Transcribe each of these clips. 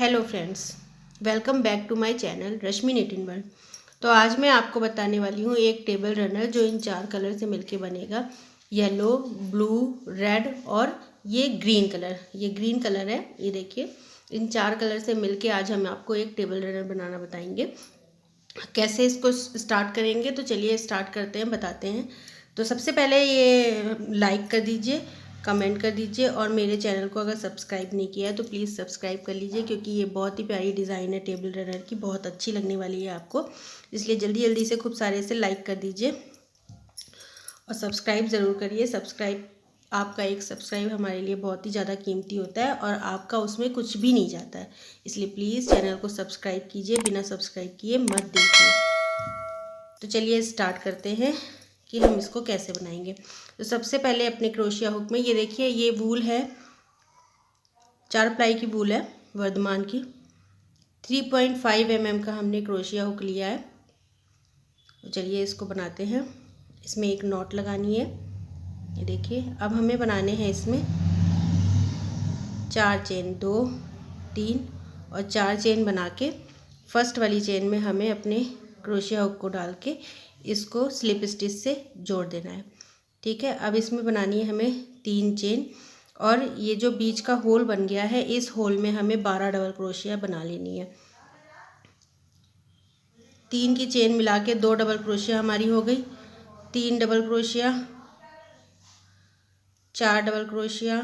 Hello friends, welcome back to my channel Rashmi Nitin world. तो आज मैं आपको बताने वाली हूँ एक टेबल रनर जो इन 4 कलर से मिलके बनेगा। येलो, ब्लू, रेड और ये ग्रीन कलर। ये ग्रीन कलर है, ये देखिए। इन 4 कलर से मिलके आज हम आपको एक टेबल रनर बनाना बताएंगे। कैसे इसको स्टार्ट करेंगे, तो चलिए स्टार्ट करते हैं, बताते हैं। तो सबसे पहले ये लाइक कर दीजिए, कमेंट कर दीजिए और मेरे चैनल को अगर सब्सक्राइब नहीं किया है तो प्लीज़ सब्सक्राइब कर लीजिए, क्योंकि ये बहुत ही प्यारी डिज़ाइन है टेबल रनर की, बहुत अच्छी लगने वाली है आपको। इसलिए जल्दी जल्दी से खूब सारे से लाइक कर दीजिए और सब्सक्राइब ज़रूर करिए। आपका एक सब्सक्राइब हमारे लिए बहुत ही ज़्यादा कीमती होता है और आपका उसमें कुछ भी नहीं जाता है। इसलिए प्लीज़ चैनल को सब्सक्राइब कीजिए, बिना सब्सक्राइब किए मत देखिए। तो चलिए स्टार्ट करते हैं कि हम इसको कैसे बनाएंगे। तो सबसे पहले अपने क्रोशिया हुक में, ये देखिए, ये वूल है, 4 प्लाई की वूल है वर्धमान की। 3.5 mm का हमने क्रोशिया हुक लिया है। तो चलिए इसको बनाते हैं। इसमें एक नॉट लगानी है, ये देखिए। अब हमें बनाने हैं इसमें 4 चेन, 2, 3 और 4 चेन बना के फर्स्ट वाली चेन में हमें अपने क्रोशिया हुक को डाल के इसको स्लिप स्टिच से जोड़ देना है। ठीक है, अब इसमें बनानी है हमें 3 चेन और ये जो बीच का होल बन गया है, इस होल में हमें 12 डबल क्रोशिया बना लेनी है। 3 की चेन मिला के 2 डबल क्रोशिया हमारी हो गई। 3 डबल क्रोशिया, 4 डबल क्रोशिया,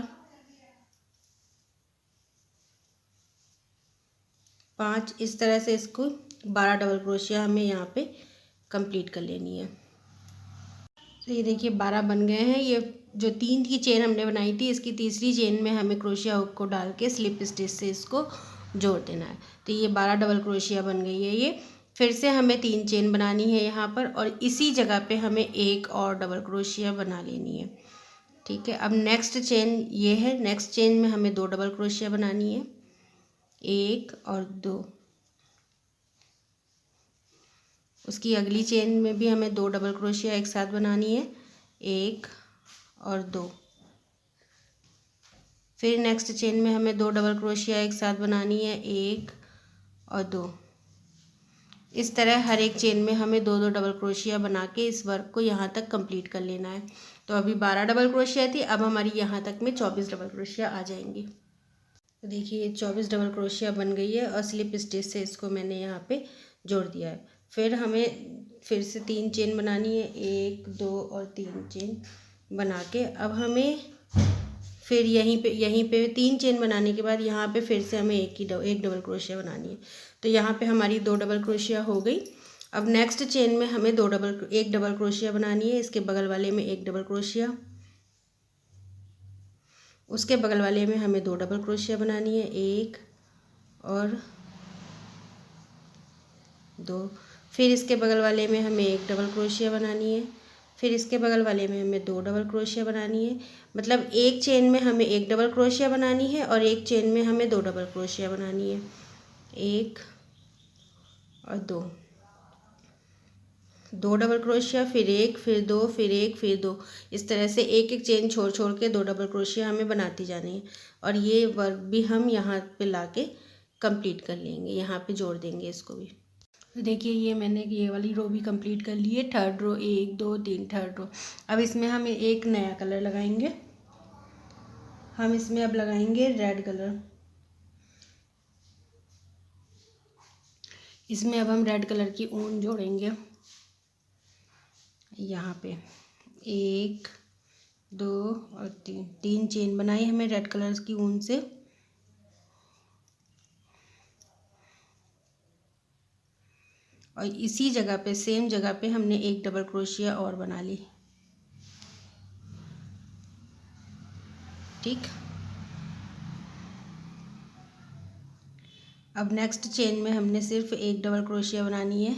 5, इस तरह से इसको 12 डबल क्रोशिया हमें यहाँ पे कंप्लीट कर लेनी है। तो ये देखिए 12 बन गए हैं। ये जो 3 की चेन हमने बनाई थी, इसकी तीसरी चेन में हमें क्रोशिया हुक को डाल के स्लिप स्टिच से इसको जोड़ देना है। तो ये 12 डबल क्रोशिया बन गई है। ये फिर से हमें 3 चेन बनानी है यहाँ पर और इसी जगह पे हमें एक और डबल क्रोशिया बना लेनी है। ठीक है, अब नेक्स्ट चेन ये है। नेक्स्ट चेन में हमें 2 डबल क्रोशिया बनानी है, 1 और 2। उसकी अगली चेन में भी हमें 2 डबल क्रोशिया एक साथ बनानी है, 1 और 2। फिर नेक्स्ट चेन में हमें 2 डबल क्रोशिया एक साथ बनानी है, 1 और 2। इस तरह हर एक चेन में हमें 2-2 डबल क्रोशिया बना के इस वर्क को यहाँ तक कंप्लीट कर लेना है। तो अभी 12 डबल क्रोशिया थी, अब हमारी यहाँ तक में 24 डबल क्रोशिया आ जाएंगी। तो देखिए ये 24 डबल क्रोशिया बन गई है और स्लिप स्टिच से इसको मैंने यहाँ पे जोड़ दिया है। फिर हमें फिर से 3 चेन बनानी है, 1, 2 और 3 चेन बना के अब हमें फिर यहीं पे 3 चेन बनाने के बाद यहाँ पे फिर से हमें एक डबल क्रोशिया बनानी है। तो यहाँ पे हमारी 2 डबल क्रोशिया हो गई। अब नेक्स्ट चेन में हमें एक डबल क्रोशिया बनानी है, इसके बगल वाले में एक डबल क्रोशिया, उसके बगल वाले में हमें 2 डबल क्रोशिया बनानी है, 1 और 2। फिर इसके बगल वाले में हमें एक डबल क्रोशिया बनानी है, फिर इसके बगल वाले में हमें 2 डबल क्रोशिया बनानी है। मतलब एक चेन में हमें एक डबल क्रोशिया बनानी है और एक चेन में हमें 2 डबल क्रोशिया बनानी है, 1 और 2। 2 डबल क्रोशिया, फिर 1, फिर 2, फिर 1, फिर 2। इस तरह से एक एक चेन छोड़ छोड़ के 2 डबल क्रोशिया हमें बनाती जानी है और ये वर्क भी हम यहाँ पे लाके कंप्लीट कर लेंगे, यहाँ पे जोड़ देंगे इसको भी। तो देखिए ये मैंने ये वाली रो भी कंप्लीट कर ली है। Third row, 1, 2, 3, third row. अब इसमें हम एक नया कलर लगाएंगे। हम इसमें अब लगाएंगे रेड कलर। इसमें अब हम रेड कलर की ऊन जोड़ेंगे यहाँ पे। 1, 2 और 3 चेन बनाई हमें रेड कलर की ऊन से। और इसी जगह पे, सेम जगह पे हमने एक डबल क्रोशिया और बना ली। ठीक, अब नेक्स्ट चेन में हमने सिर्फ एक डबल क्रोशिया बनानी है,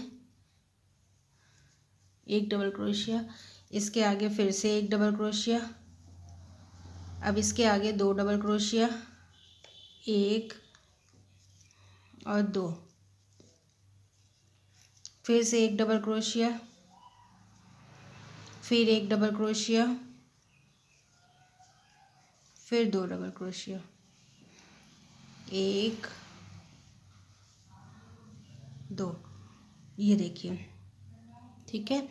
एक डबल क्रोशिया। इसके आगे फिर से एक डबल क्रोशिया। अब इसके आगे 2 डबल क्रोशिया, 1 और 2। फिर से एक डबल क्रोशिया, फिर एक डबल क्रोशिया, फिर 2 डबल क्रोशिया, 1 दो, ये देखिए, ठीक है।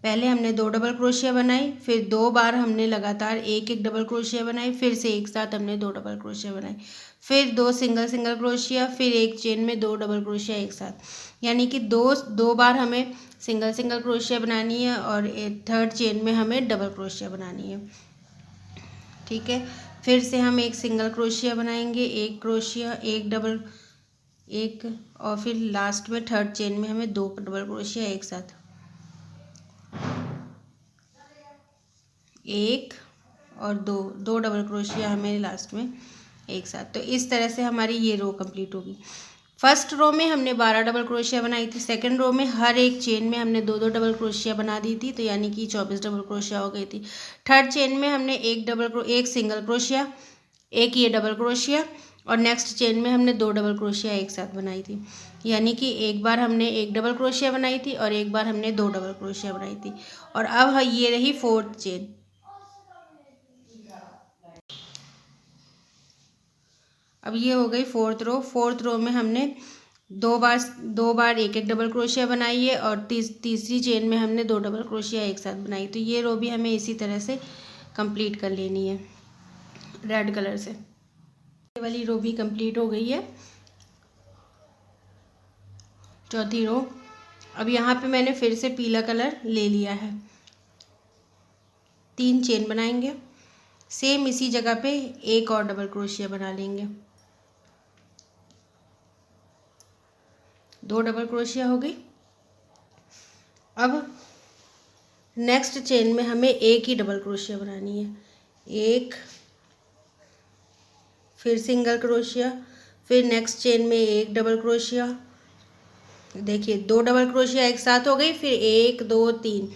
पहले हमने 2 डबल क्रोशिया बनाई, फिर 2 बार हमने लगातार एक एक डबल क्रोशिया बनाई, फिर से एक साथ हमने 2 डबल क्रोशिया बनाई, फिर 2 सिंगल सिंगल क्रोशिया, फिर एक चेन में 2 डबल क्रोशिया एक साथ, यानी कि दो बार हमें सिंगल सिंगल क्रोशिया बनानी है और थर्ड चेन में हमें डबल क्रोशिया बनानी है, ठीक है। फिर से हम एक सिंगल क्रोशिया बनाएंगे, एक क्रोशिया, एक डबल, एक, और फिर लास्ट में थर्ड चेन में हमें 2 डबल क्रोशिया एक साथ, एक और दो डबल क्रोशिया हमें लास्ट में एक साथ। तो इस तरह से हमारी ये रो कंप्लीट होगी। फर्स्ट रो में हमने 12 डबल क्रोशिया बनाई थी, सेकंड रो में हर एक चेन में हमने 2 डबल क्रोशिया बना दी थी, तो यानी कि 24 डबल क्रोशिया हो गई थी। थर्ड चेन में हमने एक सिंगल क्रोशिया, एक ये डबल क्रोशिया, और नेक्स्ट चेन में हमने 2 डबल क्रोशिया एक साथ बनाई थी, यानी कि एक बार हमने एक डबल क्रोशिया बनाई थी और एक बार हमने 2 डबल क्रोशिया बनाई थी। और अब ये रही फोर्थ चेन। अब ये हो गई फोर्थ रो। फोर्थ रो में हमने दो बार एक एक डबल क्रोशिया बनाई है और तीसरी चेन में हमने 2 डबल क्रोशिया एक साथ बनाई। तो ये रो भी हमें इसी तरह से कंप्लीट कर लेनी है रेड कलर से। ये वाली रो भी कंप्लीट हो गई है, चौथी रो। अब यहाँ पे मैंने फिर से पीला कलर ले लिया है, 3 चेन बनाएंगे, सेम इसी जगह पे एक और डबल क्रोशिया बना लेंगे, 2 डबल क्रोशिया हो गई। अब नेक्स्ट चेन में हमें एक ही डबल क्रोशिया बनानी है, एक, फिर सिंगल क्रोशिया, फिर नेक्स्ट चेन में एक डबल क्रोशिया, देखिए 2 डबल क्रोशिया एक साथ हो गई, फिर 1 2 3,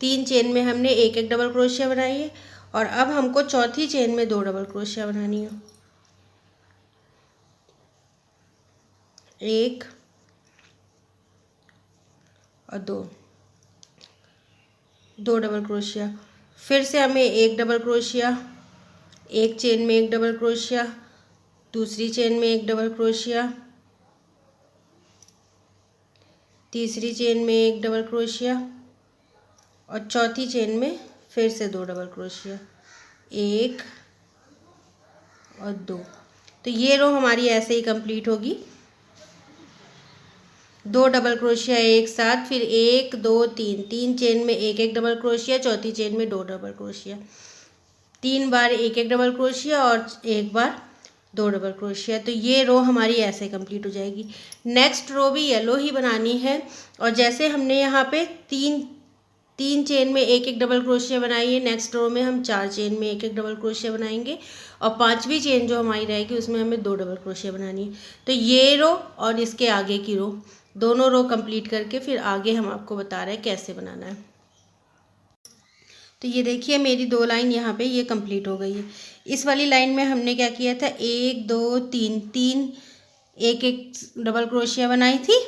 3 चेन में हमने एक एक डबल क्रोशिया बनाई है। और अब हमको चौथी चेन में 2 डबल क्रोशिया बनानी है, एक और दो डबल क्रोशिया, फिर से हमें एक डबल क्रोशिया, एक चेन में एक डबल क्रोशिया, दूसरी चेन में एक डबल क्रोशिया, तीसरी चेन में एक डबल क्रोशिया, और चौथी चेन में फिर से 2 डबल क्रोशिया, एक और 2। तो ये रो हमारी ऐसे ही कंप्लीट होगी, 2 डबल क्रोशिया एक साथ, फिर 1 2 3, 3 चेन में एक एक डबल क्रोशिया, चौथी चेन में 2 डबल क्रोशिया, 3 बार एक एक डबल क्रोशिया और एक बार 2 डबल क्रोशिया। तो ये रो हमारी ऐसे कंप्लीट हो जाएगी। नेक्स्ट रो भी येलो ही बनानी है, और जैसे हमने यहाँ पे तीन चेन में एक एक डबल क्रोशिया बनाई है, नेक्स्ट रो में हम 4 चेन में एक एक डबल क्रोशिया बनाएंगे, और 5वीं चेन जो हमारी रहेगी उसमें हमें 2 डबल क्रोशिया बनानी है। तो ये रो और इसके आगे की रो, दोनों रो कंप्लीट करके फिर आगे हम आपको बता रहे हैं कैसे बनाना है। तो ये देखिए मेरी 2 लाइन यहाँ पे ये कंप्लीट हो गई है। इस वाली लाइन में हमने क्या किया था, 1 2 3 एक एक डबल क्रोशिया बनाई थी,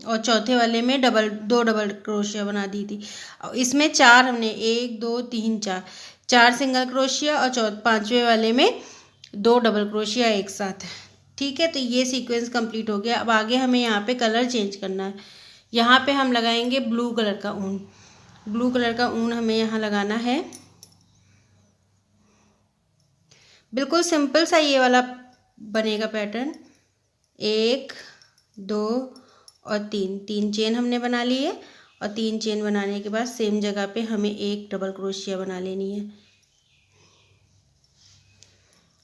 और चौथे वाले में 2 डबल क्रोशिया बना दी थी। और इसमें 4 हमने 1 2 3 4 सिंगल क्रोशिया, और 5वें वाले में 2 डबल क्रोशिया एक साथ। ठीक है, तो ये सीक्वेंस कंप्लीट हो गया। अब आगे हमें यहाँ पे कलर चेंज करना है। यहाँ पे हम लगाएंगे ब्लू कलर का ऊन, ब्लू कलर का ऊन हमें यहाँ लगाना है। बिल्कुल सिंपल सा ये वाला बनेगा पैटर्न, 1 2 और 3 चेन हमने बना ली है, और 3 चेन बनाने के बाद सेम जगह पे हमें एक डबल क्रोशिया बना लेनी है,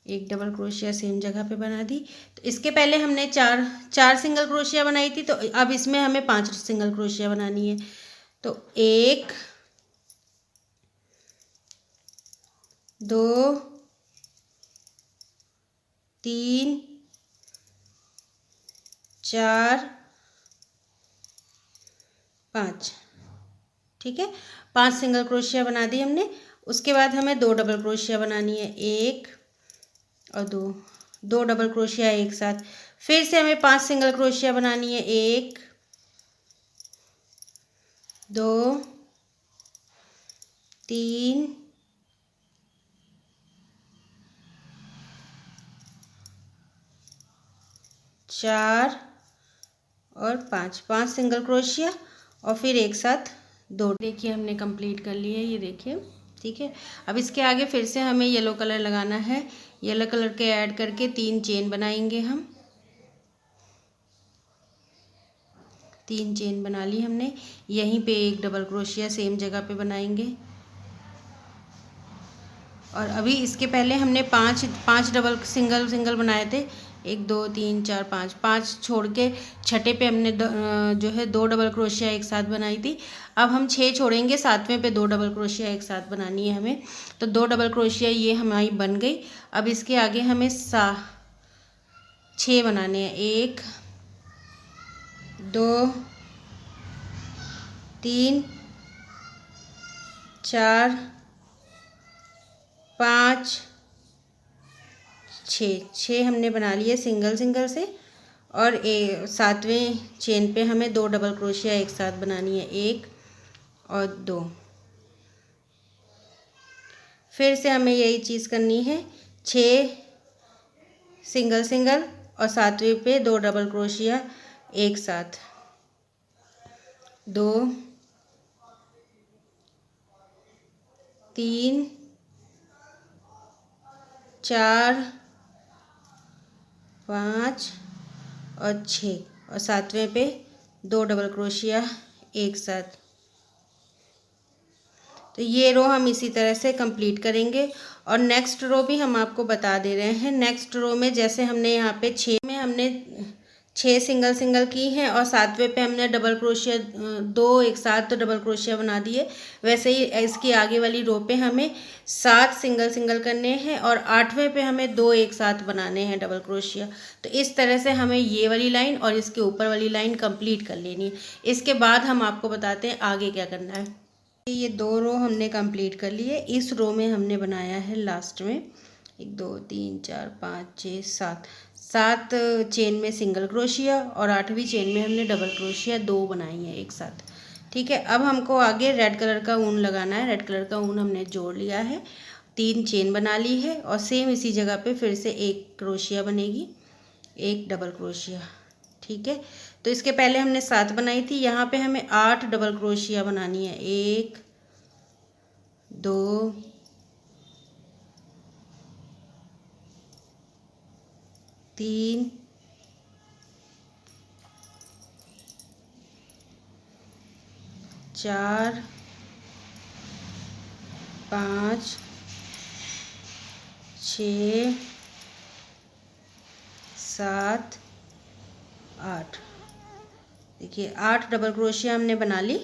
एक डबल क्रोशिया सेम जगह पे बना दी। तो इसके पहले हमने चार सिंगल क्रोशिया बनाई थी, तो अब इसमें हमें 5 सिंगल क्रोशिया बनानी है। तो 1 2 3 4 5, ठीक है, 5 सिंगल क्रोशिया बना दी हमने। उसके बाद हमें 2 डबल क्रोशिया बनानी है, 1 और 2 डबल क्रोशिया एक साथ। फिर से हमें 5 सिंगल क्रोशिया बनानी है, 1 2 3 4 और 5 सिंगल क्रोशिया और फिर एक साथ 2। देखिए हमने कंप्लीट कर लिया है, ये देखिए। ठीक है, अब इसके आगे फिर से हमें येलो कलर लगाना है। येलो कलर के ऐड करके 3 चेन बनाएंगे हम। 3 चेन बना ली हमने। यहीं पे एक डबल क्रोशिया सेम जगह पे बनाएंगे। और अभी इसके पहले हमने पाँच डबल सिंगल बनाए थे। 1 2 3 4 5 छोड़ के छठे पे हमने जो है 2 डबल क्रोशिया एक साथ बनाई थी। अब हम 6 छोड़ेंगे, 7वें पे 2 डबल क्रोशिया एक साथ बनानी है हमें। तो 2 डबल क्रोशिया ये हमारी बन गई। अब इसके आगे हमें 6 बनाने हैं। 1 2 3 4 5 6 हमने बना लिए सिंगल से। और 7वें चेन पे हमें 2 डबल क्रोशिया एक साथ बनानी है, 1 और 2। फिर से हमें यही चीज़ करनी है, 6 सिंगल और 7वें पे 2 डबल क्रोशिया एक साथ, 2 3 4 5 और 6 और 7वें पे 2 डबल क्रोशिया एक साथ। तो ये रो हम इसी तरह से कंप्लीट करेंगे। और नेक्स्ट रो भी हम आपको बता दे रहे हैं। नेक्स्ट रो में जैसे हमने यहाँ पे 6 में हमने 6 सिंगल की हैं और 7वें पे हमने डबल क्रोशिया 2 एक साथ तो डबल क्रोशिया बना दिए, वैसे ही इसकी आगे वाली रो पे हमें 7 सिंगल करने हैं और 8वें पे हमें 2 एक साथ बनाने हैं डबल क्रोशिया। तो इस तरह से हमें ये वाली लाइन और इसके ऊपर वाली लाइन कंप्लीट कर लेनी है। इसके बाद हम आपको बताते हैं आगे क्या करना है। ये 2 रो हमने कंप्लीट कर लिए। इस रो में हमने बनाया है लास्ट में 1 2 3 4 5 6 7 चेन में सिंगल क्रोशिया और 8वीं चेन में हमने डबल क्रोशिया 2 बनाई है एक साथ। ठीक है, अब हमको आगे रेड कलर का ऊन लगाना है। रेड कलर का ऊन हमने जोड़ लिया है, 3 चेन बना ली है और सेम इसी जगह पे फिर से 1 क्रोशिया बनेगी, 1 डबल क्रोशिया। ठीक है, तो इसके पहले हमने 7 बनाई थी, यहाँ पे हमें 8 डबल क्रोशिया बनानी है। 1 2 3 4 5 6 7 8। देखिए 8 डबल क्रोशिया हमने बना ली।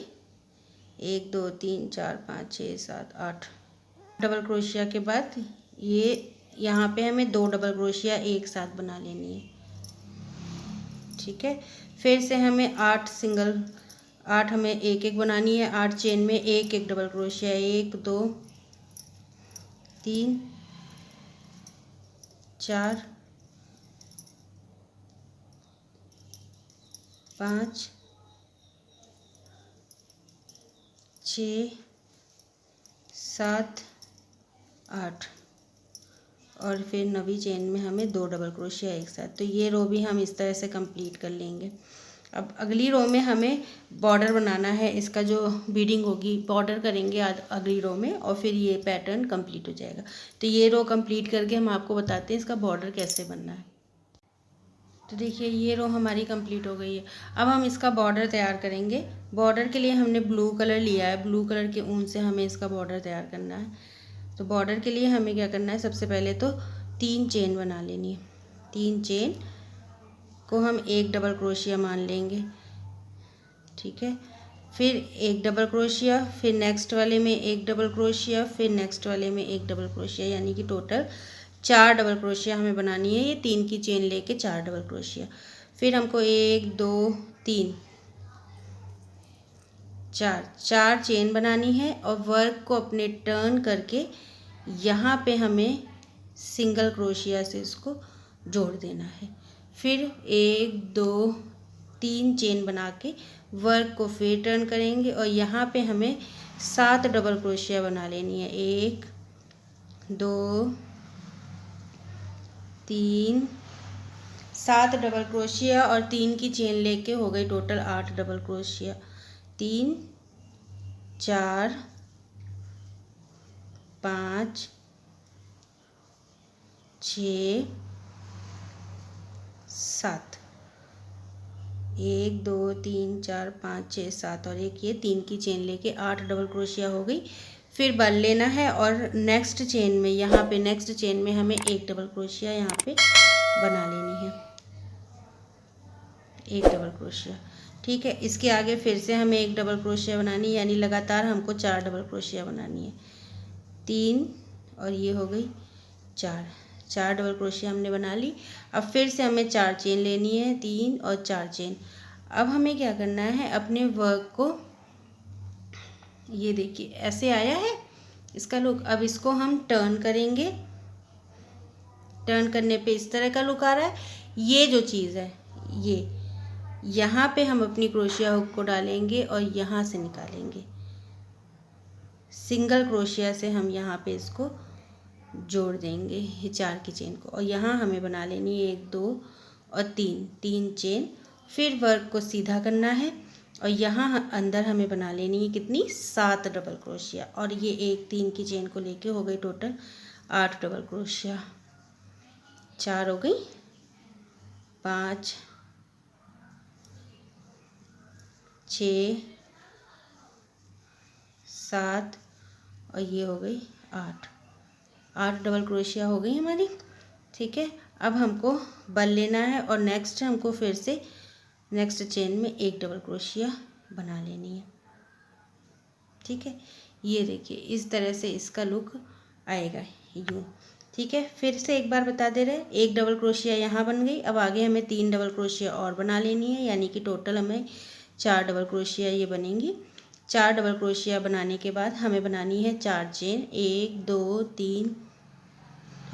1 2 3 4 5 6 7 8 डबल क्रोशिया के बाद ये यहाँ पे हमें 2 डबल क्रोशिया एक साथ बना लेनी है। ठीक है, फिर से हमें 8 हमें एक बनानी है। 8 चेन में 1 डबल क्रोशिया, 1 2 3 4 5 6 7 8 और फिर 9वीं चेन में हमें 2 डबल क्रोशिया एक साथ। तो ये रो भी हम इस तरह से कंप्लीट कर लेंगे। अब अगली रो में हमें बॉर्डर बनाना है। इसका जो बीडिंग होगी बॉर्डर करेंगे अगली रो में और फिर ये पैटर्न कंप्लीट हो जाएगा। तो ये रो कंप्लीट करके हम आपको बताते हैं इसका बॉर्डर कैसे बनना है। तो देखिए ये रो हमारी कंप्लीट हो गई है। अब हम इसका बॉर्डर तैयार करेंगे। बॉर्डर के लिए हमने ब्लू कलर लिया है। ब्लू कलर के ऊन से हमें इसका बॉर्डर तैयार करना है। तो बॉर्डर के लिए हमें क्या करना है, सबसे पहले तो 3 चेन बना लेनी है। 3 चेन को हम 1 डबल क्रोशिया मान लेंगे। ठीक है, फिर 1 डबल क्रोशिया, फिर नेक्स्ट वाले में 1 डबल क्रोशिया, फिर नेक्स्ट वाले में 1 डबल क्रोशिया, यानी कि टोटल 4 डबल क्रोशिया हमें बनानी है। ये 3 की चेन लेके 4 डबल क्रोशिया। फिर हमको 1 2 3 4 चेन बनानी है और वर्क को अपने टर्न करके यहाँ पे हमें सिंगल क्रोशिया से इसको जोड़ देना है। फिर 1 2 3 चेन बना के वर्क को फिर टर्न करेंगे और यहाँ पे हमें 7 डबल क्रोशिया बना लेनी है। 1 2 3 7 डबल क्रोशिया और 3 की चेन लेके हो गई टोटल 8 डबल क्रोशिया। 3 4 5 6 7, 1 2 3 4 5 6 7 और एक ये 3 की चेन लेके 8 डबल क्रोशिया हो गई। फिर बल लेना है और नेक्स्ट चेन में यहाँ पे नेक्स्ट चेन में हमें एक डबल क्रोशिया यहाँ पे बना लेनी है, एक डबल क्रोशिया। ठीक है, इसके आगे फिर से हमें एक डबल क्रोशिया बनानी है, यानी लगातार हमको 4 डबल क्रोशिया बनानी है। 3 और ये हो गई 4 डबल क्रोशिया हमने बना ली। अब फिर से हमें 4 चेन लेनी है, 3 और 4 चेन। अब हमें क्या करना है, अपने वर्क को, ये देखिए ऐसे आया है इसका लुक। अब इसको हम टर्न करेंगे, टर्न करने पे इस तरह का लुक आ रहा है। ये जो चीज़ है ये, यहाँ पे हम अपनी क्रोशिया हुक को डालेंगे और यहाँ से निकालेंगे, सिंगल क्रोशिया से हम यहाँ पे इसको जोड़ देंगे ये 4 की चेन को। और यहाँ हमें बना लेनी है 1 2 और 3 चेन। फिर वर्क को सीधा करना है और यहाँ अंदर हमें बना लेनी है कितनी, 7 डबल क्रोशिया। और ये 1 3 की चेन को लेके हो गई टोटल 8 डबल क्रोशिया। 4 हो गई, 5 6 7 और ये हो गई 8 डबल क्रोशिया हो गई हमारी। ठीक है, अब हमको बल लेना है और नेक्स्ट हमको फिर से नेक्स्ट चेन में एक डबल क्रोशिया बना लेनी है। ठीक है, ये देखिए इस तरह से इसका लुक आएगा यूँ। ठीक है, फिर से एक बार बता दे रहे हैं, एक डबल क्रोशिया यहाँ बन गई। अब आगे हमें 3 डबल क्रोशिया और बना लेनी है, यानी कि टोटल हमें 4 डबल क्रोशिया ये बनेंगी। 4 डबल क्रोशिया बनाने के बाद हमें बनानी है 4 चेन, 1 2 3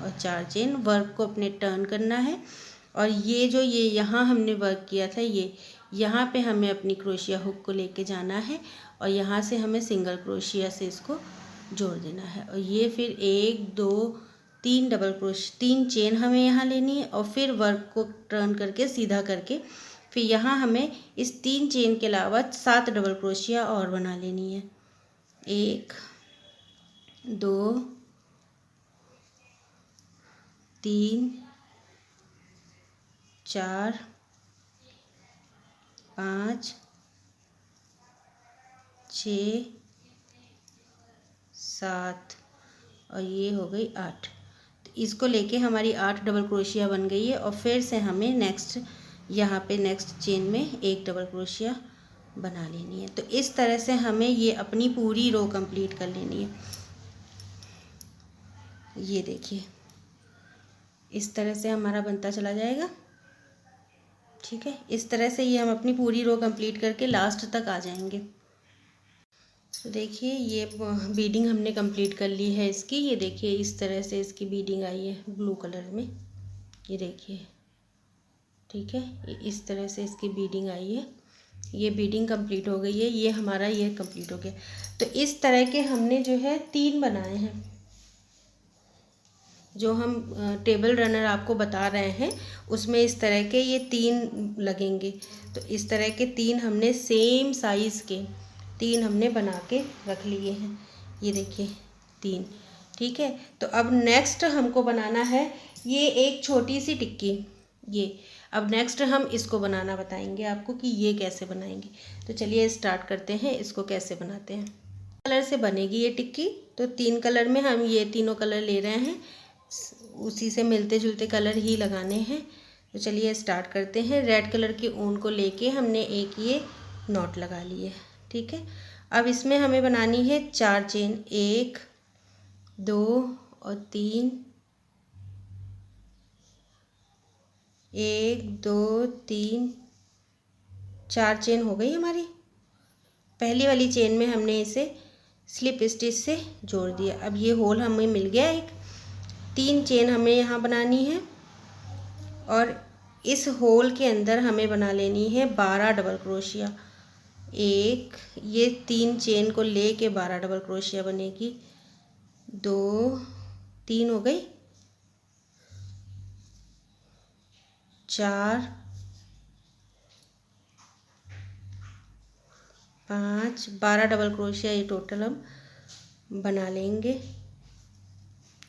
और 4 चेन। वर्क को अपने टर्न करना है और ये जो ये यहाँ हमने वर्क किया था, ये यहाँ पे हमें अपनी क्रोशिया हुक को लेके जाना है और यहाँ से हमें सिंगल क्रोशिया से इसको जोड़ देना है। और ये फिर 1 2 3 डबल क्रोशिया, 3 चेन हमें यहाँ लेनी है और फिर वर्क को टर्न करके सीधा करके फिर यहाँ हमें इस 3 चेन के अलावा 7 डबल क्रोशिया और बना लेनी है। 1 2 3 4 5 6 7 और ये हो गई 8। तो इसको लेके हमारी 8 डबल क्रोशिया बन गई है। और फिर से हमें नेक्स्ट यहाँ पे नेक्स्ट चेन में एक डबल क्रोशिया बना लेनी है। तो इस तरह से हमें ये अपनी पूरी रो कंप्लीट कर लेनी है। ये देखिए इस तरह से हमारा बनता चला जाएगा। ठीक है, इस तरह से ये हम अपनी पूरी रो कंप्लीट करके लास्ट तक आ जाएंगे। तो देखिए ये बीडिंग हमने कंप्लीट कर ली है इसकी। ये देखिए इस तरह से इसकी बीडिंग आई है ब्लू कलर में, ये देखिए। ठीक है, इस तरह से इसकी बीडिंग आई है। ये बीडिंग कंप्लीट हो गई है, ये हमारा ये कंप्लीट हो गया। तो इस तरह के हमने जो है 3 बनाए हैं। जो हम टेबल रनर आपको बता रहे हैं उसमें इस तरह के ये 3 लगेंगे। तो इस तरह के 3 हमने सेम साइज़ के 3 हमने बना के रख लिए हैं। ये देखिए 3। ठीक है, तो अब नेक्स्ट हमको बनाना है ये एक छोटी सी टिक्की। ये अब नेक्स्ट हम इसको बनाना बताएंगे आपको कि ये कैसे बनाएंगे। तो चलिए स्टार्ट करते हैं, इसको कैसे बनाते हैं। कलर से बनेगी ये टिक्की। तो 3 कलर में हम ये तीनों कलर ले रहे हैं, उसी से मिलते जुलते कलर ही लगाने हैं। तो चलिए स्टार्ट करते हैं। रेड कलर की ऊन को लेके हमने एक ये नॉट लगा लिए। ठीक है, अब इसमें हमें बनानी है 4 चेन, 1 2 और 3, 1 2 3 4 चेन हो गई हमारी। पहली वाली चेन में हमने इसे स्लिप स्टिच से जोड़ दिया। अब ये होल हमें मिल गया एक। 3 चेन हमें यहाँ बनानी है और इस होल के अंदर हमें बना लेनी है 12 डबल क्रोशिया। एक ये 3 चेन को लेके 12 डबल क्रोशिया बनेगी। 2 3 हो गई, 4 5 12 डबल क्रोशिया ये टोटल हम बना लेंगे।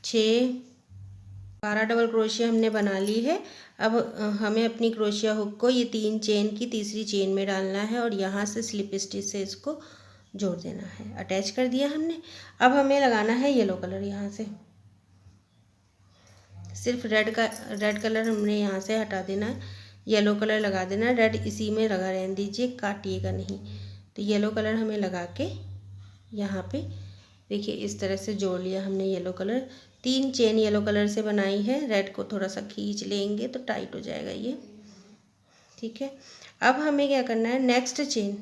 6 12 डबल क्रोशिया हमने बना ली है। अब हमें अपनी क्रोशिया हुक को ये 3 चेन की तीसरी चेन में डालना है और यहाँ से स्लिप स्टिच से इसको जोड़ देना है। अटैच कर दिया हमने। अब हमें लगाना है येलो कलर। यहाँ से सिर्फ रेड कलर हमने यहाँ से हटा देना है, येलो कलर लगा देना है। रेड इसी में लगा रहने दीजिए, काटिएगा नहीं। तो येलो कलर हमें लगा के यहाँ पे देखिए इस तरह से जोड़ लिया हमने yellow colour. 3 chain yellow colour से बनाई है। रेड को थोड़ा सा खींच लेंगे तो टाइट हो जाएगा ये, ठीक है। अब हमें क्या करना है, नेक्स्ट चेन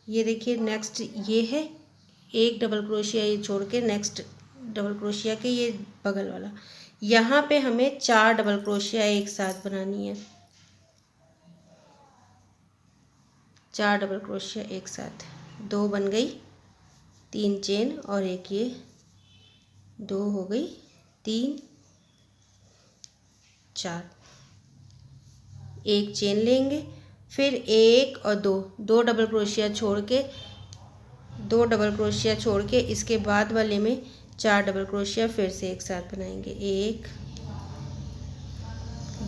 ये देखिए, नेक्स्ट ये है, एक डबल क्रोशिया ये छोड़ के नेक्स्ट डबल क्रोशिया के ये बगल वाला, यहाँ पे हमें 4 डबल क्रोशिया एक साथ बनानी है। 4 डबल क्रोशिया एक साथ, 2 बन गई, 3 चेन और एक ये 2 हो गई, 3 4, एक चेन लेंगे, फिर 1 और 2 डबल क्रोशिया छोड़ के 2 डबल क्रोशिया छोड़ के इसके बाद वाले में 4 डबल क्रोशिया फिर से एक साथ बनाएंगे। 1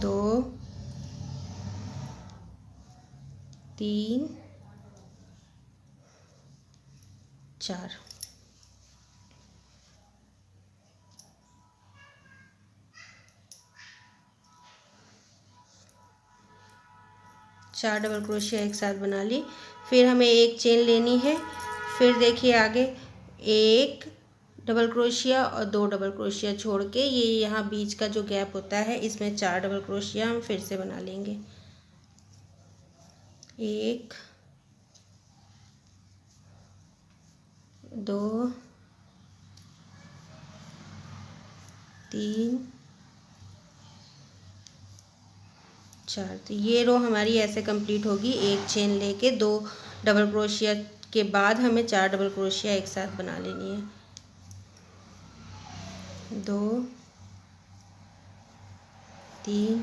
2 3 4, चार डबल क्रोशिया एक साथ बना ली। फिर हमें एक चेन लेनी है। फिर देखिए आगे 1 डबल क्रोशिया और 2 डबल क्रोशिया छोड़ के ये यहाँ बीच का जो गैप होता है इसमें 4 डबल क्रोशिया हम फिर से बना लेंगे। 1 2 3 4। तो ये रो हमारी ऐसे कंप्लीट होगी। एक चेन लेके 2 डबल क्रोशिया के बाद हमें 4 डबल क्रोशिया एक साथ बना लेनी है। 2 3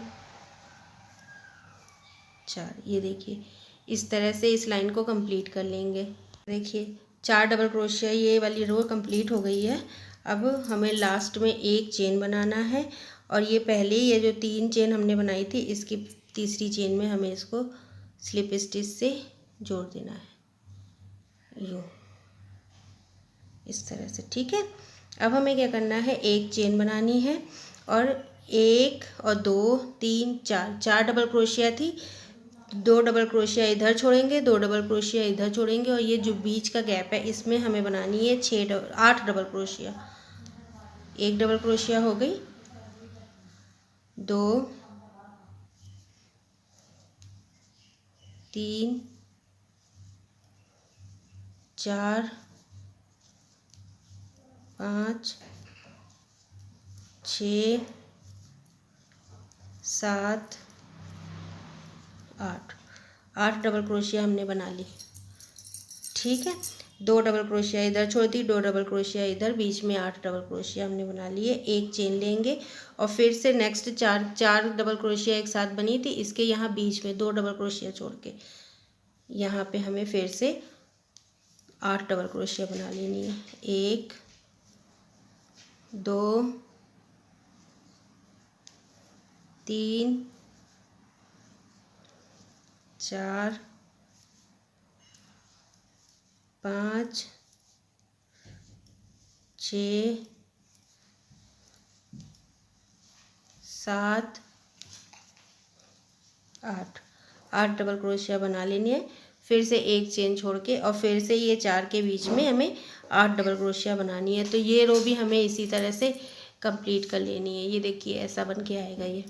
4, ये देखिए इस तरह से इस लाइन को कंप्लीट कर लेंगे। देखिए 4 डबल क्रोशिया ये वाली रो कंप्लीट हो गई है। अब हमें लास्ट में एक चेन बनाना है और ये पहले ये जो 3 चेन हमने बनाई थी इसकी तीसरी चेन में हमें इसको स्लिप स्टिच से जोड़ देना है, यूँ इस तरह से, ठीक है। अब हमें क्या करना है, एक चेन बनानी है और 1 और 2 3 4 डबल क्रोशिया थी, 2 डबल क्रोशिया इधर छोड़ेंगे, 2 डबल क्रोशिया इधर छोड़ेंगे और ये जो बीच का गैप है इसमें हमें बनानी है 8 डबल क्रोशिया। 1 डबल क्रोशिया हो गई, 2 3 4 5 6 7 8 डबल क्रोशिया हमने बना ली, ठीक है। 2 डबल क्रोशिया इधर छोड़ दी, 2 डबल क्रोशिया इधर, बीच में 8 डबल क्रोशिया हमने बना लिए। एक चेन लेंगे और फिर से नेक्स्ट 4 डबल क्रोशिया एक साथ बनी थी, इसके यहाँ बीच में 2 डबल क्रोशिया छोड़ के यहाँ पे हमें फिर से 8 डबल क्रोशिया बना लेनी है। 1 2 3 4 5 6 7 8 डबल क्रोशिया बना लेनी है। फिर से एक चेन छोड़ के और फिर से ये 4 के बीच में हमें 8 डबल क्रोशिया बनानी है। तो ये रो भी हमें इसी तरह से कंप्लीट कर लेनी है। ये देखिए ऐसा बन के आएगा ये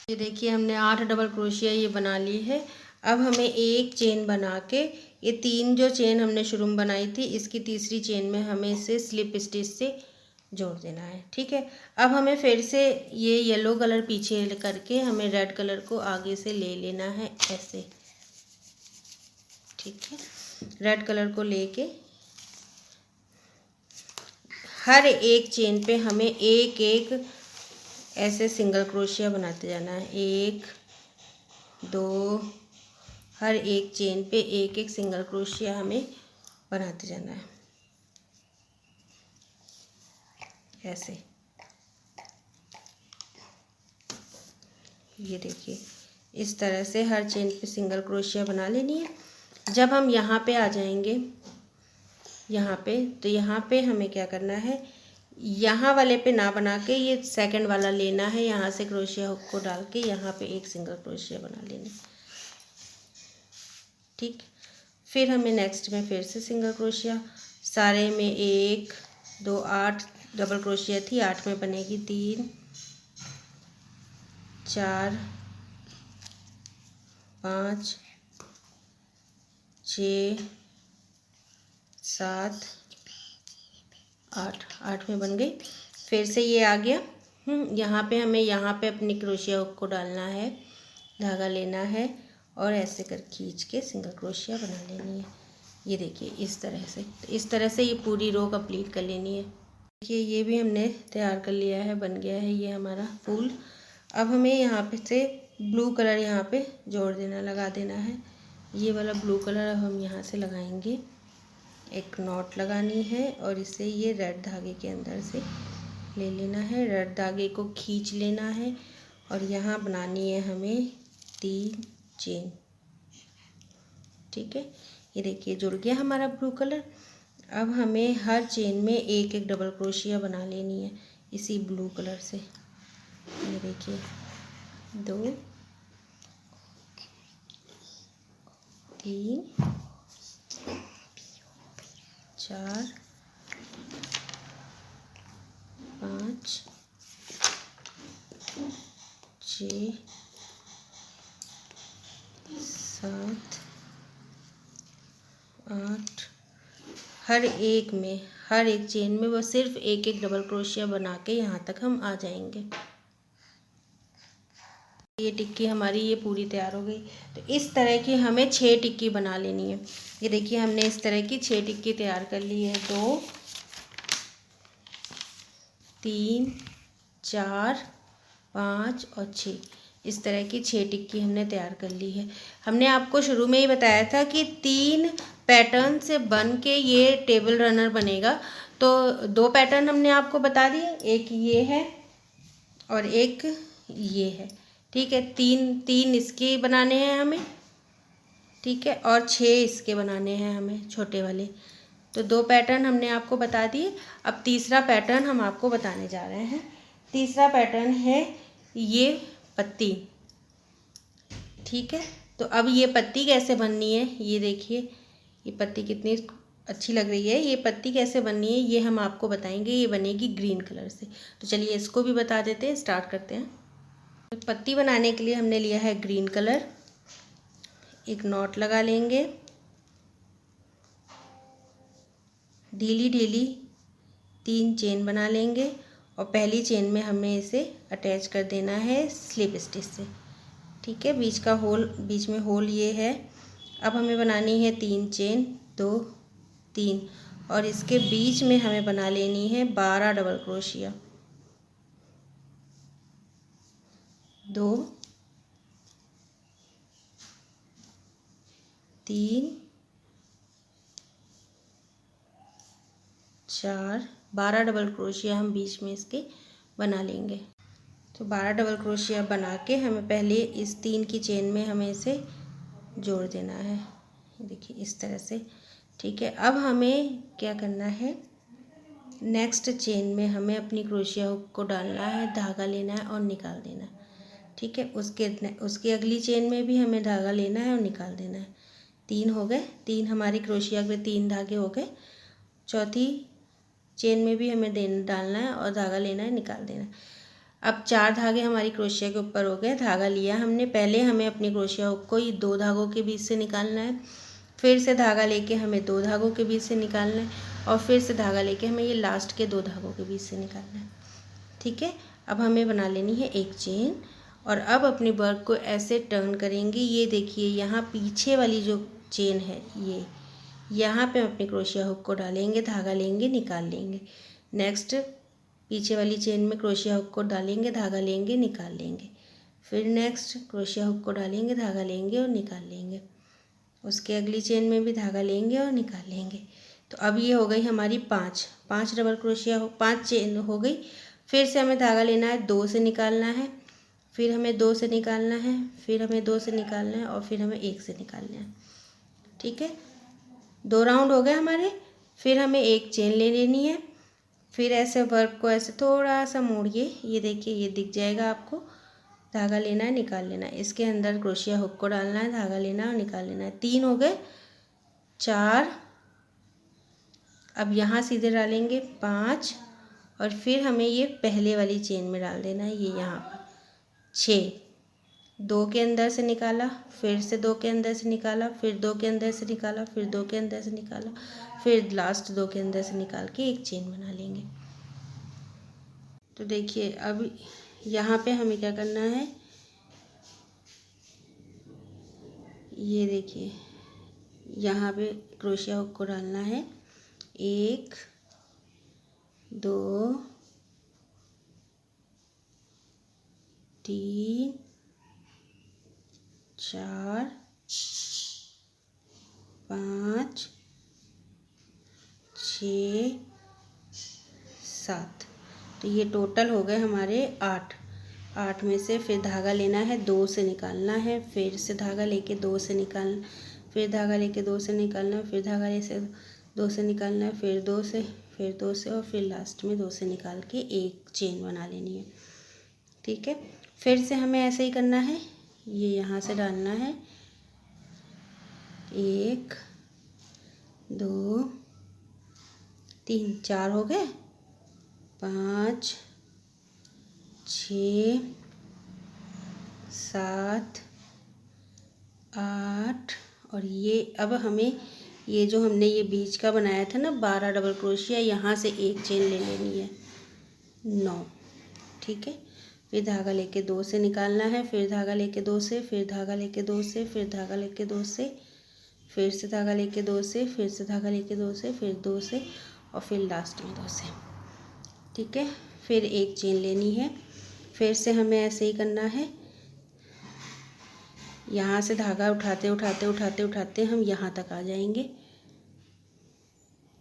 देखिए हमने 8 डबल क्रोशिया ये बना ली है। अब हमें एक चेन बना के ये 3 जो चेन हमने शुरू में बनाई थी इसकी तीसरी चेन में हमें इसे स्लिप स्टिच से जोड़ देना है, ठीक है। अब हमें फिर से ये येलो कलर पीछे करके हमें रेड कलर को आगे से ले लेना है ऐसे, ठीक है। रेड कलर को लेके हर एक चेन पे हमें एक एक ऐसे सिंगल क्रोशिया बनाते जाना है। 1 2, हर एक चेन पे एक एक सिंगल क्रोशिया हमें बनाते जाना है ऐसे। ये देखिए इस तरह से हर चेन पे सिंगल क्रोशिया बना लेनी है। जब हम यहाँ पे आ जाएंगे यहाँ पे, तो यहाँ पे हमें क्या करना है, यहाँ वाले पे ना बना के ये सेकंड वाला लेना है, यहाँ से क्रोशिया हुक को डाल के यहाँ पे एक सिंगल क्रोशिया बना लेना। ठीक, फिर हमें नेक्स्ट में फिर से सिंगल क्रोशिया, सारे में 1 2 8 डबल क्रोशिया थी, 8 में बनेगी 3 4 5 6 7 8, 8 में बन गई। फिर से ये आ गया। यहाँ पे हमें यहाँ पे अपनी क्रोशिया हुक को डालना है, धागा लेना है और ऐसे कर खींच के सिंगल क्रोशिया बना लेनी है। ये देखिए इस तरह से, तो इस तरह से ये पूरी रो कंप्लीट कर लेनी है। देखिए ये भी हमने तैयार कर लिया है, बन गया है ये हमारा फूल। अब हमें यहाँ पे से ब्लू कलर यहाँ पे जोड़ देना, लगा देना है। ये वाला ब्लू कलर अब हम यहाँ से लगाएंगे, एक नॉट लगानी है और इसे ये रेड धागे के अंदर से ले लेना है। रेड धागे को खींच लेना है और यहाँ बनानी है हमें 3 चेन। ठीक है, ये देखिए जुड़ गया हमारा ब्लू कलर। अब हमें हर चेन में एक एक डबल क्रोशिया बना लेनी है इसी ब्लू कलर से। ये देखिए 2 3 4 5 6 7 8, हर एक में, हर एक चेन में वो सिर्फ एक एक डबल क्रोशिया बना के यहाँ तक हम आ जाएंगे। ये टिक्की हमारी ये पूरी तैयार हो गई। तो इस तरह की हमें 6 टिक्की बना लेनी है। ये देखिए हमने इस तरह की 6 टिक्की तैयार कर ली है। 2 3 4 5 और 6, इस तरह की 6 टिक्की हमने तैयार कर ली है। हमने आपको शुरू में ही बताया था कि 3 पैटर्न से बन के ये टेबल रनर बनेगा। तो 2 पैटर्न हमने आपको बता दिए, एक ये है और एक ये है। ठीक है, 3 इसके बनाने हैं हमें, ठीक है, और 6 इसके बनाने हैं हमें छोटे वाले। तो 2 पैटर्न हमने आपको बता दिए। अब तीसरा पैटर्न हम आपको बताने जा रहे हैं। तीसरा पैटर्न है ये पत्ती। ठीक है, तो अब ये पत्ती कैसे बननी है, ये देखिए ये पत्ती कितनी अच्छी लग रही है। ये पत्ती कैसे बननी है ये हम आपको बताएंगे। ये बनेगी ग्रीन कलर से। तो चलिए इसको भी बता देते हैं, स्टार्ट करते हैं। तो पत्ती बनाने के लिए हमने लिया है ग्रीन कलर। एक नॉट लगा लेंगे, ढीली ढीली 3 चेन बना लेंगे और पहली चेन में हमें इसे अटैच कर देना है स्लिप स्टिच से। ठीक है, बीच में होल ये है। अब हमें बनानी है 3 चेन, 2 3 और इसके बीच में हमें बना लेनी है 12 डबल क्रोशिया। 2 3 4, 12 डबल क्रोशिया हम बीच में इसके बना लेंगे। तो 12 डबल क्रोशिया बना के हमें पहले इस 3 की चेन में हमें इसे जोड़ देना है। देखिए इस तरह से। ठीक है, अब हमें क्या करना है, नेक्स्ट चेन में हमें अपनी क्रोशिया हुक को डालना है, धागा लेना है और निकाल देना है। ठीक है, उसके अगली चेन में भी हमें धागा लेना है और निकाल देना है। 3 हो गए, 3 हमारी क्रोशिया के 3 धागे हो गए। चौथी चेन में भी हमें डालना है और धागा लेना है, निकाल देना है। अब 4 धागे हमारी क्रोशिया के ऊपर हो गए। धागा लिया हमने, पहले हमें अपनी क्रोशिया हुक को ये 2 धागों के बीच से निकालना है, फिर से धागा लेके हमें 2 धागों के बीच से निकालना है और फिर से धागा लेके हमें ये लास्ट के 2 धागों के बीच से निकालना है। ठीक है, अब हमें बना लेनी है एक चेन और अब अपनी वर्क को ऐसे टर्न करेंगे। ये देखिए यहाँ पीछे वाली जो चेन है ये, यहाँ पे हम अपनी क्रोशिया हुक को डालेंगे, धागा लेंगे, निकाल लेंगे। नेक्स्ट पीछे वाली चेन में क्रोशिया हुक को डालेंगे, धागा लेंगे, निकाल लेंगे। फिर नेक्स्ट क्रोशिया हुक को डालेंगे, धागा लेंगे और निकाल लेंगे। उसके अगली चेन में भी धागा लेंगे और निकाल लेंगे। तो अब ये हो गई हमारी 5 डबल क्रोशिया 5 चेन हो गई। फिर से हमें धागा लेना है, 2 से निकालना है, फिर हमें 2 से निकालना है, फिर हमें 2 से निकालना है और फिर हमें 1 से निकालना है। ठीक है, 2 राउंड हो गए हमारे। फिर हमें एक चेन ले लेनी है। फिर ऐसे वर्क को ऐसे थोड़ा सा मोड़िए, ये देखिए ये दिख जाएगा आपको। धागा लेना है, निकाल लेना है, इसके अंदर क्रोशिया हुक को डालना है, धागा लेना है और निकाल लेना है। 3 हो गए, 4, अब यहाँ सीधे डालेंगे 5 और फिर हमें ये पहले वाली चेन में डाल देना है, ये यहाँ पर 6। 2 के अंदर से निकाला, फिर से 2 के अंदर से निकाला, फिर 2 के अंदर से निकाला, फिर 2 के अंदर से निकाला, फिर लास्ट 2 के अंदर से निकाल के एक चेन बना लेंगे। तो देखिए अब यहाँ पे हमें क्या करना है, ये देखिए यहाँ पे क्रोशिया हुक को डालना है। 1 2 3 4 5 6 7। तो ये टोटल हो गए हमारे 8 में से फिर धागा लेना है, 2 से निकालना है, फिर से धागा लेके 2 से निकालना, फिर धागा लेके 2 से निकालना, फिर धागा लेके 2 से निकालना है, फिर 2 से, फिर 2 से और फिर लास्ट में 2 से निकाल के एक चेन बना लेनी है। ठीक है, फिर से हमें ऐसे ही करना है, ये यहाँ से डालना है। 1 2 3 4 हो गए, 5 6 7 8 और ये अब हमें ये जो हमने ये बीच का बनाया था ना 12 डबल क्रोशिया, यहाँ से एक चेन ले लेनी है, 9। ठीक है, फिर धागा लेके 2 से निकालना है, फिर धागा लेके 2 से, फिर धागा लेके 2 से, फिर धागा लेके 2 से, फिर से धागा लेके 2 से, फिर से धागा लेके 2 से, फिर 2 से और फिर लास्ट में 2 से। ठीक है, फिर एक चेन लेनी है। फिर से हमें ऐसे ही करना है, यहाँ से धागा उठाते उठाते उठाते उठाते हम यहाँ तक आ जाएंगे।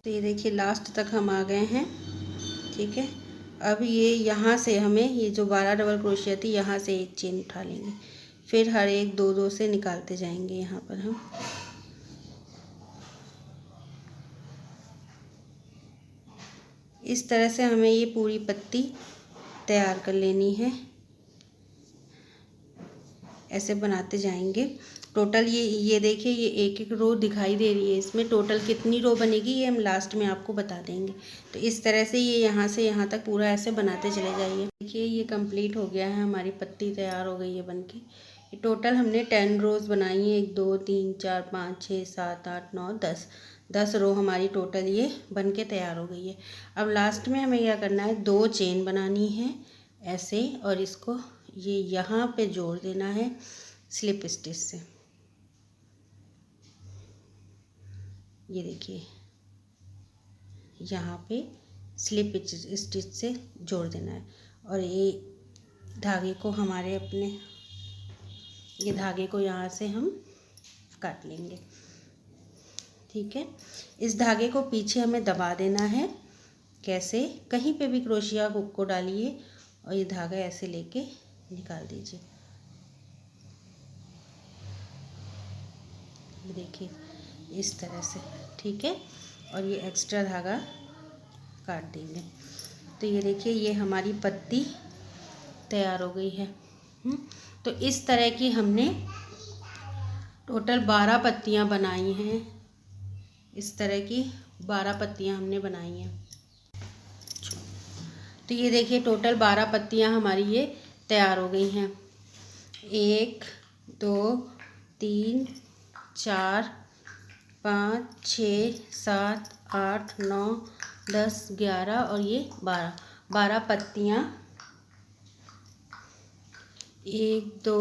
तो ये देखिए लास्ट तक हम आ गए हैं। ठीक है, अब ये यहाँ से हमें ये जो 12 डबल क्रोशिया थी, यहाँ से एक चेन उठा लेंगे, फिर हर एक 2 से निकालते जाएंगे। यहाँ पर हम इस तरह से हमें ये पूरी पत्ती तैयार कर लेनी है, ऐसे बनाते जाएंगे। टोटल ये देखिए ये एक एक रो दिखाई दे रही है, इसमें टोटल कितनी रो बनेगी ये हम लास्ट में आपको बता देंगे। तो इस तरह से ये यहाँ से यहाँ तक पूरा ऐसे बनाते चले जाइए। देखिए ये कंप्लीट हो गया है, हमारी पत्ती तैयार हो गई है बनके। ये टोटल हमने 10 रोज़ बनाई है, 1 2 3 4 5 6 7 8 9 10 रो हमारी टोटल ये बन के तैयार हो गई है। अब लास्ट में हमें क्या करना है, 2 चेन बनानी है ऐसे, और इसको ये यहाँ पे जोड़ देना है स्लिप स्टिच से। ये देखिए यहाँ पे स्लिप स्टिच से जोड़ देना है, और ये धागे को हमारे अपने ये धागे को यहाँ से हम काट लेंगे। ठीक है, इस धागे को पीछे हमें दबा देना है। कैसे, कहीं पे भी क्रोशिया हुक को डालिए और ये धागा ऐसे लेके निकाल दीजिए। ये देखिए इस तरह से। ठीक है, और ये एक्स्ट्रा धागा काट देंगे। तो ये देखिए ये हमारी पत्ती तैयार हो गई है। तो इस तरह की हमने टोटल 12 पत्तियां बनाई हैं। इस तरह की 12 पत्तियां हमने बनाई हैं। तो ये देखिए टोटल 12 पत्तियां हमारी ये तैयार हो गई हैं। 1 2 3 4 5 6 7 8 9 10 11 और ये 12 पत्तियाँ। 1 2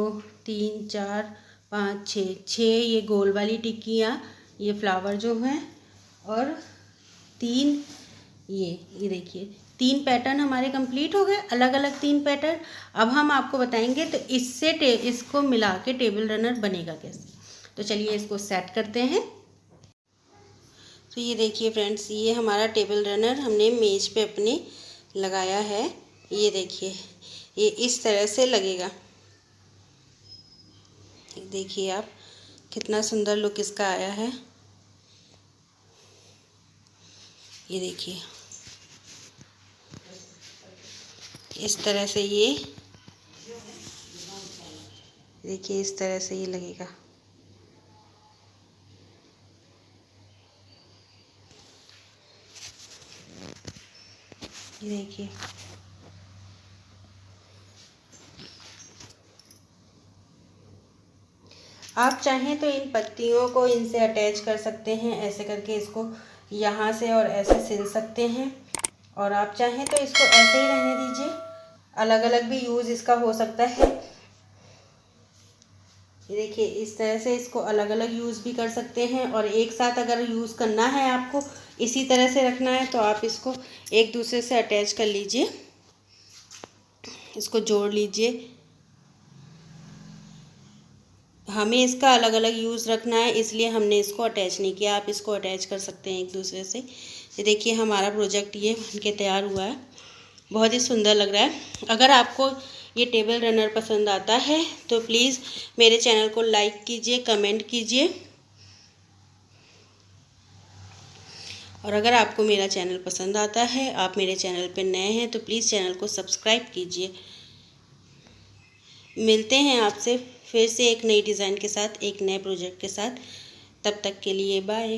3 4 5 6 ये गोल वाली टिक्कियाँ, ये फ्लावर जो हैं, और 3 ये देखिए 3 पैटर्न हमारे कंप्लीट हो गए, अलग अलग 3 पैटर्न। अब हम आपको बताएंगे तो इससे इसको मिला के टेबल रनर बनेगा कैसे। तो चलिए इसको सेट करते हैं। तो ये देखिए फ्रेंड्स, ये हमारा टेबल रनर हमने मेज पे अपने लगाया है। ये देखिए ये इस तरह से लगेगा। देखिए आप कितना सुंदर लुक इसका आया है। ये देखिए इस तरह से ये देखिए इस तरह से ये लगेगा। ये देखिए आप चाहें तो इन पत्तियों को इनसे अटैच कर सकते हैं, ऐसे करके इसको यहाँ से और ऐसे सिल सकते हैं। और आप चाहें तो इसको ऐसे ही रहने दीजिए, अलग अलग भी यूज़ इसका हो सकता है। ये देखिए इस तरह से इसको अलग अलग यूज़ भी कर सकते हैं, और एक साथ अगर यूज़ करना है आपको इसी तरह से रखना है तो आप इसको एक दूसरे से अटैच कर लीजिए, इसको जोड़ लीजिए। हमें इसका अलग अलग यूज़ रखना है इसलिए हमने इसको अटैच नहीं किया, आप इसको अटैच कर सकते हैं एक दूसरे से। ये देखिए हमारा प्रोजेक्ट ये बनके तैयार हुआ है, बहुत ही सुंदर लग रहा है। अगर आपको ये टेबल रनर पसंद आता है तो प्लीज़ मेरे चैनल को लाइक कीजिए, कमेंट कीजिए, और अगर आपको मेरा चैनल पसंद आता है, आप मेरे चैनल पर नए हैं तो प्लीज़ चैनल को सब्सक्राइब कीजिए। मिलते हैं आपसे फिर से एक नई डिज़ाइन के साथ, एक नए प्रोजेक्ट के साथ। तब तक के लिए बाय।